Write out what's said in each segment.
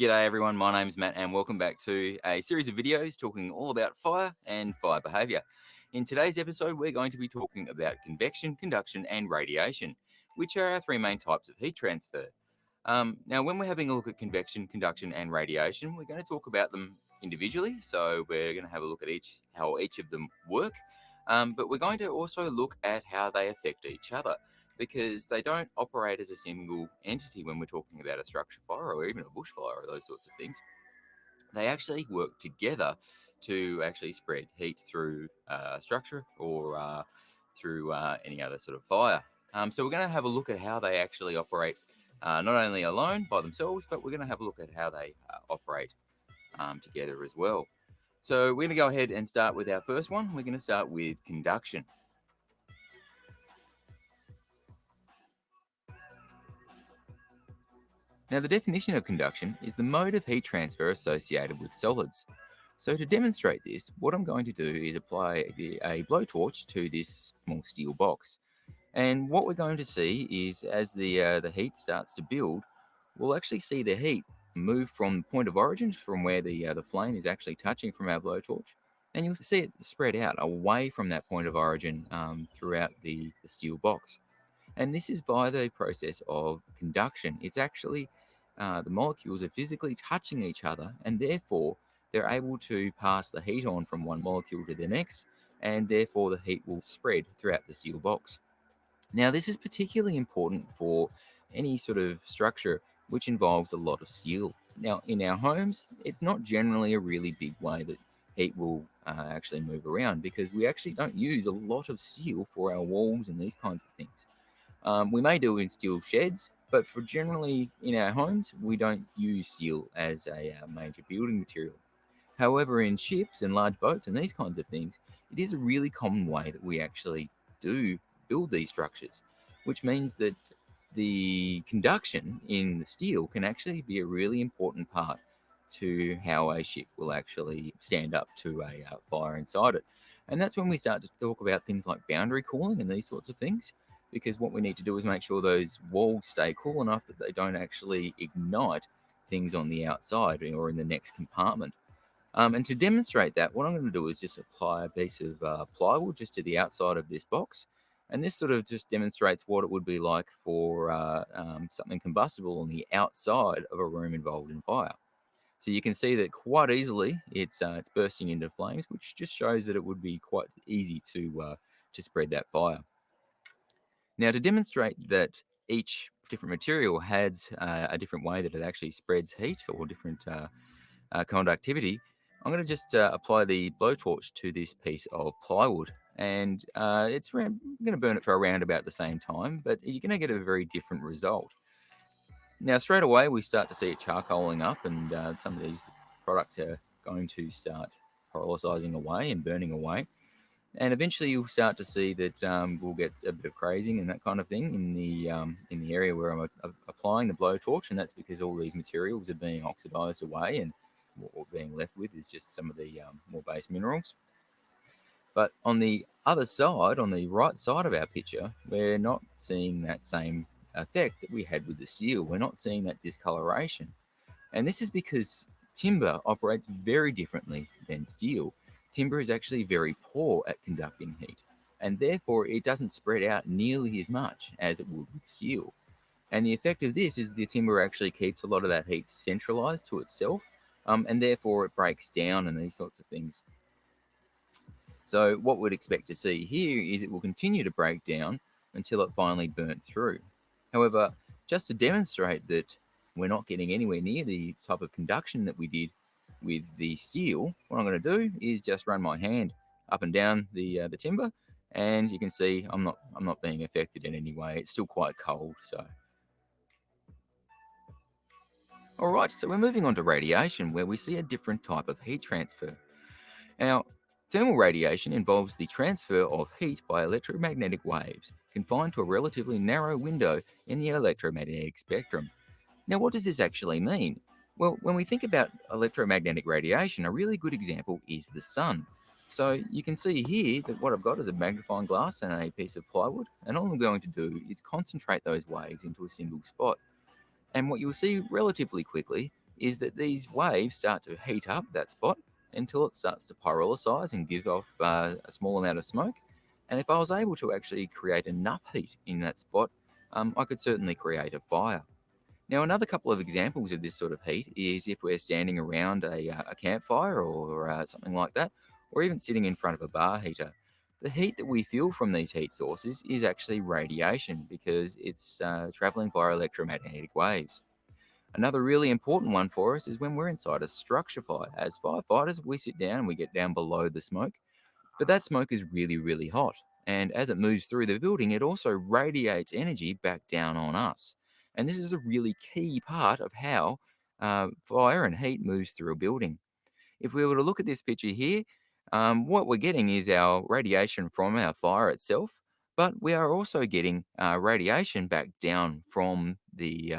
G'day everyone, my name's Matt and welcome back to a series of videos talking all about fire and fire behaviour. In today's episode, we're going to be talking about convection, conduction and radiation, which are our three main types of heat transfer. Now, when we're having a look at convection, conduction and radiation, we're going to talk about them individually. So we're going to have a look at how each of them work, but we're going to also look at how they affect each other, because they don't operate as a single entity when we're talking about a structure fire or even a bushfire or those sorts of things. They actually work together to actually spread heat through a structure or through any other sort of fire. So we're going to have a look at how they actually operate, not only alone by themselves, but we're going to have a look at how they operate together as well. So we're going to go ahead and start with our first one. We're going to start with conduction. Now, the definition of conduction is the mode of heat transfer associated with solids. So to demonstrate this, what I'm going to do is apply a blowtorch to this small steel box. And what we're going to see is as the heat starts to build, we'll actually see the heat move from the point of origin, from where the flame is actually touching from our blowtorch, and you'll see it spread out away from that point of origin throughout the steel box. And this is via the process of conduction. It's actually the molecules are physically touching each other, and therefore they're able to pass the heat on from one molecule to the next, and therefore the heat will spread throughout the steel box. Now, this is particularly important for any sort of structure which involves a lot of steel. Now, in our homes, it's not generally a really big way that heat will actually move around, because we actually don't use a lot of steel for our walls and these kinds of things. We may do it in steel sheds, but for generally in our homes, we don't use steel as a major building material. However, in ships and large boats and these kinds of things, it is a really common way that we actually do build these structures, which means that the conduction in the steel can actually be a really important part to how a ship will actually stand up to a fire inside it. And that's when we start to talk about things like boundary cooling and these sorts of things, because what we need to do is make sure those walls stay cool enough that they don't actually ignite things on the outside or in the next compartment. And to demonstrate that, what I'm going to do is just apply a piece of plywood just to the outside of this box. And this sort of just demonstrates what it would be like for something combustible on the outside of a room involved in fire. So you can see that quite easily it's bursting into flames, which just shows that it would be quite easy to spread that fire. Now, to demonstrate that each different material has a different way that it actually spreads heat or different conductivity, I'm going to just apply the blowtorch to this piece of plywood. And I'm going to burn it for around about the same time, but you're going to get a very different result. Now, straight away, we start to see it charcoaling up, and some of these products are going to start pyrolyzing away and burning away. And eventually, you'll start to see that we'll get a bit of crazing and that kind of thing in the area where I'm applying the blowtorch, and that's because all these materials are being oxidized away, and what we're being left with is just some of the more base minerals. But on the other side, on the right side of our picture, we're not seeing that same effect that we had with the steel. We're not seeing that discoloration. And this is because timber operates very differently than steel. Timber is actually very poor at conducting heat, and therefore it doesn't spread out nearly as much as it would with steel. And the effect of this is the timber actually keeps a lot of that heat centralized to itself, and therefore it breaks down and these sorts of things. So what we'd expect to see here is it will continue to break down until it finally burnt through. However, just to demonstrate that we're not getting anywhere near the type of conduction that we did with the steel, what I'm going to do is just run my hand up and down the timber, and you can see I'm not being affected in any way. It's still quite cold. So, all right, so we're moving on to radiation, where we see a different type of heat transfer. Now, thermal radiation involves the transfer of heat by electromagnetic waves confined to a relatively narrow window in the electromagnetic spectrum. Now, what does this actually mean? Well, when we think about electromagnetic radiation, a really good example is the sun. So you can see here that what I've got is a magnifying glass and a piece of plywood, and all I'm going to do is concentrate those waves into a single spot. And what you'll see relatively quickly is that these waves start to heat up that spot until it starts to pyrolysize and give off a small amount of smoke. And if I was able to actually create enough heat in that spot, I could certainly create a fire. Now, another couple of examples of this sort of heat is if we're standing around a campfire or something like that, or even sitting in front of a bar heater. The heat that we feel from these heat sources is actually radiation because it's traveling via electromagnetic waves. Another really important one for us is when we're inside a structure fire. As firefighters, we sit down and we get down below the smoke, but that smoke is really, really hot. And as it moves through the building, it also radiates energy back down on us. And this is a really key part of how fire and heat moves through a building. If we were to look at this picture here, what we're getting is our radiation from our fire itself, but we are also getting radiation back down from the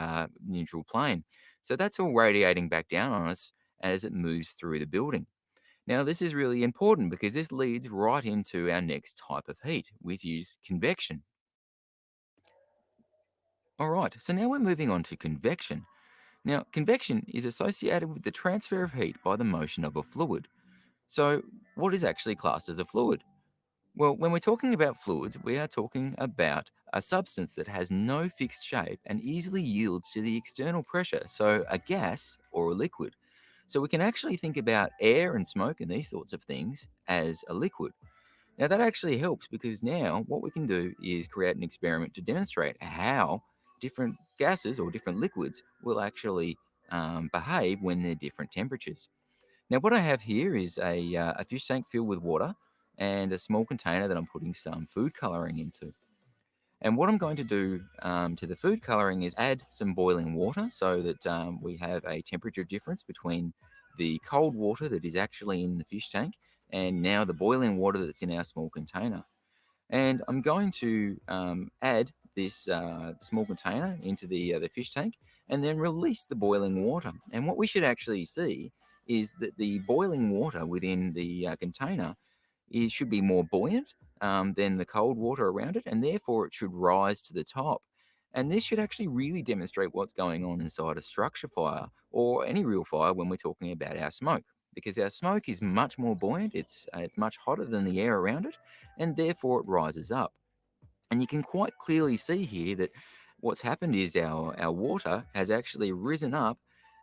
neutral plane. So that's all radiating back down on us as it moves through the building. Now, this is really important because this leads right into our next type of heat, which is convection. All right, so now we're moving on to convection. Now, convection is associated with the transfer of heat by the motion of a fluid. So, what is actually classed as a fluid? Well, when we're talking about fluids, we are talking about a substance that has no fixed shape and easily yields to the external pressure, so a gas or a liquid. So we can actually think about air and smoke and these sorts of things as a liquid. Now, that actually helps because now what we can do is create an experiment to demonstrate how different gases or different liquids will actually behave when they're different temperatures. Now, what I have here is a fish tank filled with water and a small container that I'm putting some food coloring into. And what I'm going to do to the food coloring is add some boiling water so that we have a temperature difference between the cold water that is actually in the fish tank and now the boiling water that's in our small container. And I'm going to add this small container into the fish tank and then release the boiling water. And what we should actually see is that the boiling water within the container should be more buoyant than the cold water around it, and therefore it should rise to the top. And this should actually really demonstrate what's going on inside a structure fire or any real fire when we're talking about our smoke. Because our smoke is much more buoyant, it's much hotter than the air around it, and therefore it rises up. And you can quite clearly see here that what's happened is our water has actually risen up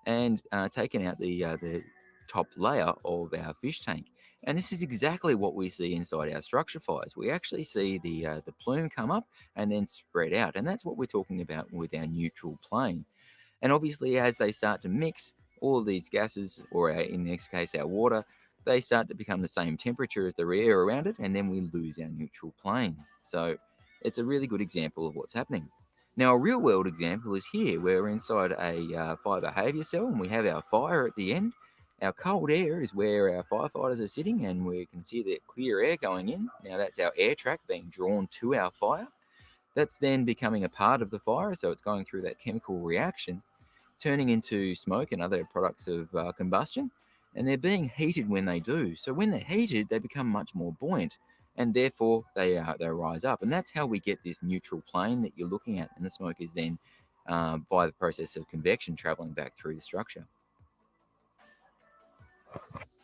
and taken out the top layer of our fish tank. And this is exactly what we see inside our structure fires. We actually see the plume come up and then spread out. And that's what we're talking about with our neutral plane. And obviously, as they start to mix, all of these gases, or in this case, our water, they start to become the same temperature as the air around it, and then we lose our neutral plane. So it's a really good example of what's happening. Now, a real world example is here, where we're inside a fire behaviour cell and we have our fire at the end. Our cold air is where our firefighters are sitting, and we can see the clear air going in. Now, that's our air track being drawn to our fire. That's then becoming a part of the fire, so it's going through that chemical reaction turning into smoke and other products of combustion, and they're being heated when they do. So when they're heated, they become much more buoyant, and therefore they rise up. And that's how we get this neutral plane that you're looking at, and the smoke is then via the process of convection traveling back through the structure.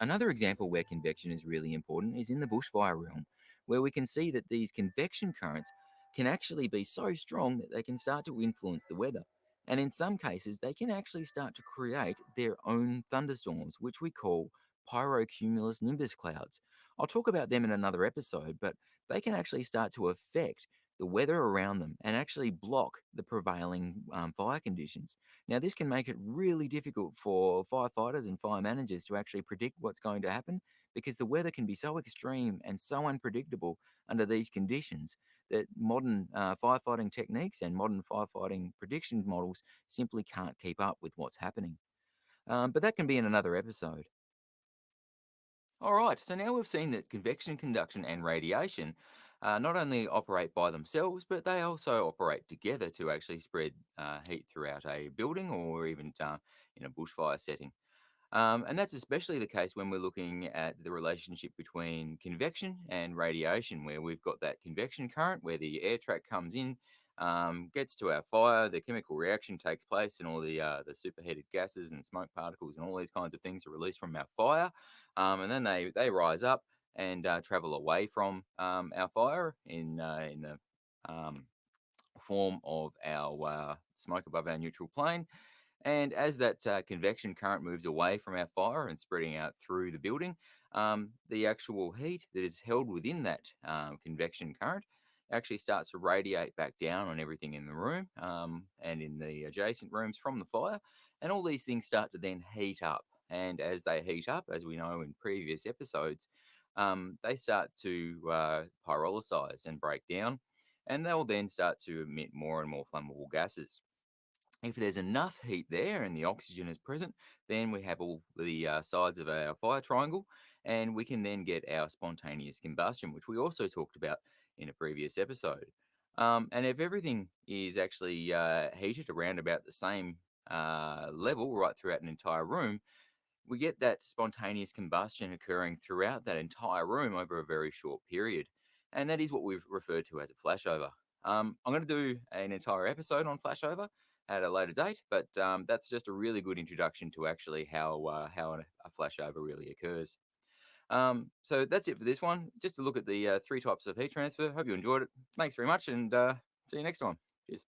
Another example where convection is really important is in the bushfire realm, where we can see that these convection currents can actually be so strong that they can start to influence the weather. And in some cases, they can actually start to create their own thunderstorms, which we call pyrocumulus nimbus clouds. I'll talk about them in another episode, but they can actually start to affect the weather around them and actually block the prevailing fire conditions. Now, this can make it really difficult for firefighters and fire managers to actually predict what's going to happen because the weather can be so extreme and so unpredictable under these conditions that modern firefighting techniques and modern firefighting prediction models simply can't keep up with what's happening. But that can be in another episode. All right, so now we've seen that convection, conduction, and radiation not only operate by themselves, but they also operate together to actually spread heat throughout a building or even in a bushfire setting. And that's especially the case when we're looking at the relationship between convection and radiation, where we've got that convection current where the air track comes in gets to our fire, the chemical reaction takes place, and all the superheated gases and smoke particles and all these kinds of things are released from our fire, and then they rise up and travel away from our fire in the um, form of our smoke above our neutral plane. And as that convection current moves away from our fire and spreading out through the building, the actual heat that is held within that convection current actually starts to radiate back down on everything in the room and in the adjacent rooms from the fire. And all these things start to then heat up. And as they heat up, as we know in previous episodes, they start to pyrolysize and break down. And they'll then start to emit more and more flammable gases. If there's enough heat there and the oxygen is present, then we have all the sides of our fire triangle, and we can then get our spontaneous combustion, which we also talked about in a previous episode. And if everything is actually heated around about the same level right throughout an entire room, we get that spontaneous combustion occurring throughout that entire room over a very short period. And that is what we've referred to as a flashover. I'm going to do an entire episode on flashover at a later date, but that's just a really good introduction to actually how a flashover really occurs. So that's it for this one. Just to look at the three types of heat transfer. Hope you enjoyed it. Thanks very much, and see you next time. Cheers.